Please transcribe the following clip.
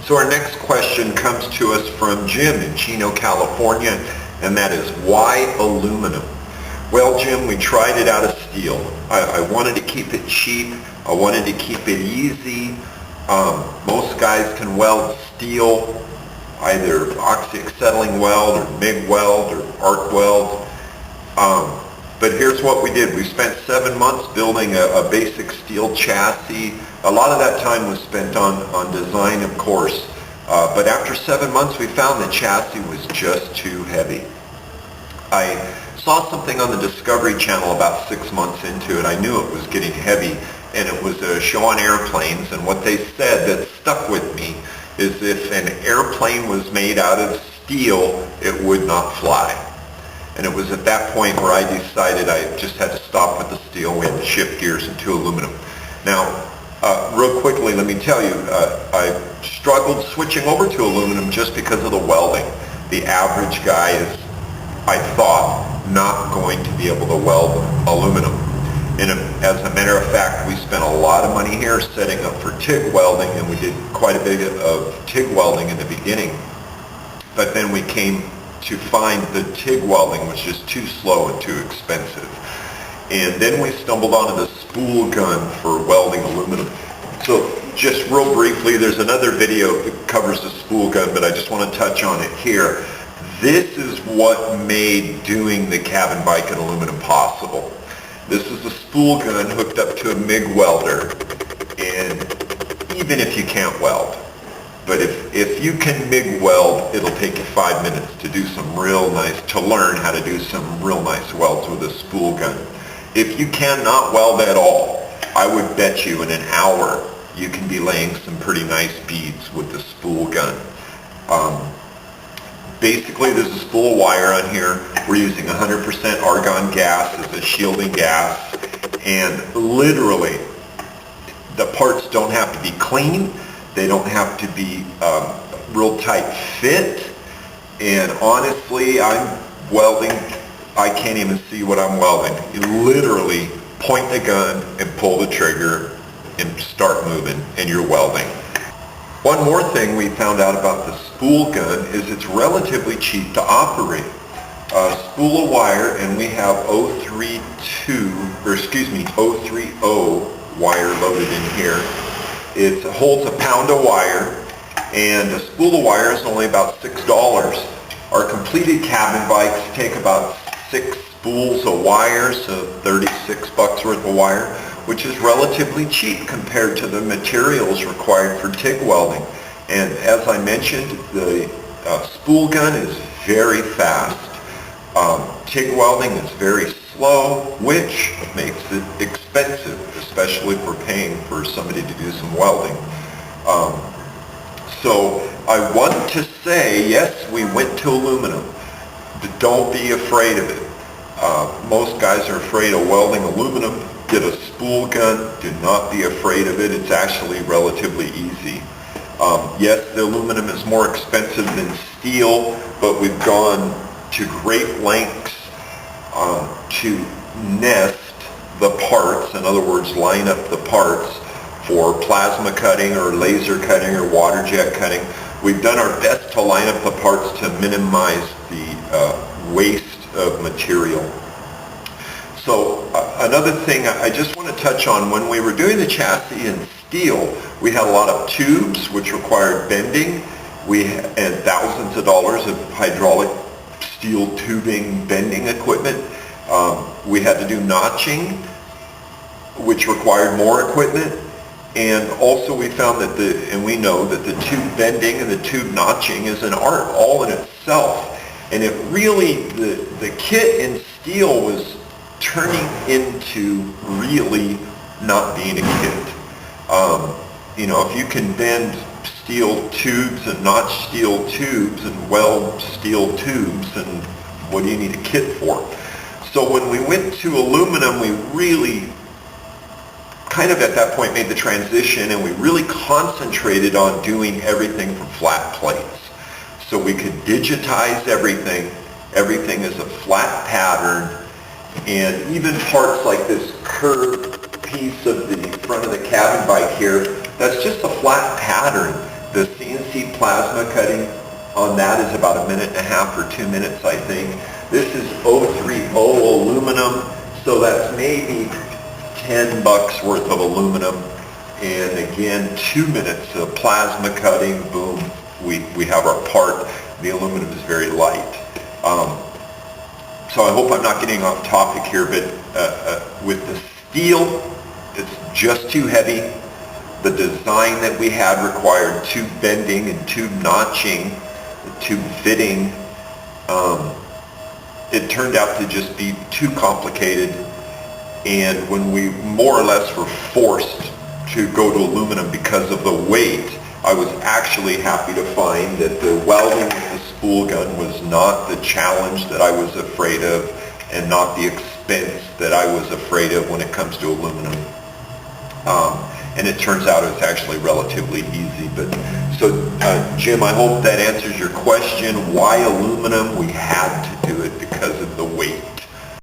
So our next question comes to us from Jim in Chino, California, and that is, why aluminum? Well, Jim, we tried it out of steel. I wanted to keep it cheap. I wanted to keep it easy. Most guys can weld steel, either oxy-acetylene weld or MIG weld or arc weld. But here's what we did. We spent 7 months building a basic steel chassis. A lot of that time was spent on design, of course. But after 7 months, we found the chassis was just too heavy. I saw something on the Discovery Channel about 6 months into it. I knew it was getting heavy, and it was a show on airplanes. And what they said that stuck with me is if an airplane was made out of steel, it would not fly. And it was at that point where I decided I just had to stop with the steel. We had to shift gears into aluminum. Now, real quickly, let me tell you, I struggled switching over to aluminum just because of the welding. The average guy is, I thought, not going to be able to weld aluminum. And as a matter of fact, we spent a lot of money here setting up for TIG welding, and we did quite a bit of TIG welding in the beginning. But then we came to find the TIG welding was just too slow and too expensive. And then we stumbled onto the spool gun for welding aluminum. So just real briefly, there's another video that covers the spool gun, but I just want to touch on it here. This is what made doing the cabin bike in aluminum possible. This is a spool gun hooked up to a MIG welder, and even if you can't weld, but if you can MIG weld, it'll take you 5 minutes to do some real nice, to learn how to do some real nice welds with a spool gun. If you cannot weld at all, I would bet you in an hour you can be laying some pretty nice beads with the spool gun. Basically, there's a spool of wire on here. We're using 100% argon gas as a shielding gas, and literally, the parts don't have to be clean. They don't have to be real tight fit, and honestly, I'm welding, I can't even see what I'm welding. You literally point the gun and pull the trigger and start moving, and you're welding. One more thing we found out about the spool gun is it's relatively cheap to operate. A spool of wire, and we have 030 wire loaded in here. It holds a pound of wire, and a spool of wire is only about $6. Our completed cabin bikes take about 6 spools of wire, so 36 bucks worth of wire, which is relatively cheap compared to the materials required for TIG welding. And as I mentioned, the spool gun is very fast. TIG welding is very slow, which makes it expensive, especially if we're paying for somebody to do some welding. So I want to say, yes, we went to aluminum, but don't be afraid of it. Most guys are afraid of welding aluminum. Get a spool gun. Do not be afraid of it. It's actually relatively easy. Yes, the aluminum is more expensive than steel, but we've gone to great lengths to nest the parts, in other words, line up the parts for plasma cutting or laser cutting or water jet cutting. We've done our best to line up the parts to minimize the waste of material. So another thing I just want to touch on, when we were doing the chassis in steel, we had a lot of tubes which required bending. We had thousands of dollars of hydraulic steel tubing bending equipment. We had to do notching, which required more equipment. And also we found that and we know that the tube bending and the tube notching is an art all in itself. And it really, the kit in steel was turning into really not being a kit. You know, if you can bend steel tubes and notch steel tubes and weld steel tubes, and what do you need a kit for? So when we went to aluminum, we really kind of at that point made the transition, and we really concentrated on doing everything from flat plates. So we could digitize everything. Everything is a flat pattern. And even parts like this curved piece of the front of the cabin bike here, that's just a flat pattern. The CNC AC plasma cutting on that is about 1.5 or 2 minutes, I think. This is 030 aluminum, so that's maybe $10 worth of aluminum. And again, 2 minutes of plasma cutting, boom, we have our part. The aluminum is very light. So I hope I'm not getting off topic here, but with the steel, it's just too heavy. The design that we had required tube bending and tube notching, tube fitting. It turned out to just be too complicated, and when we more or less were forced to go to aluminum because of the weight, I was actually happy to find that the welding with the spool gun was not the challenge that I was afraid of, and not the expense that I was afraid of when it comes to aluminum. And it turns out it's actually relatively easy. But so, Jim, I hope that answers your question. Why aluminum? We had to do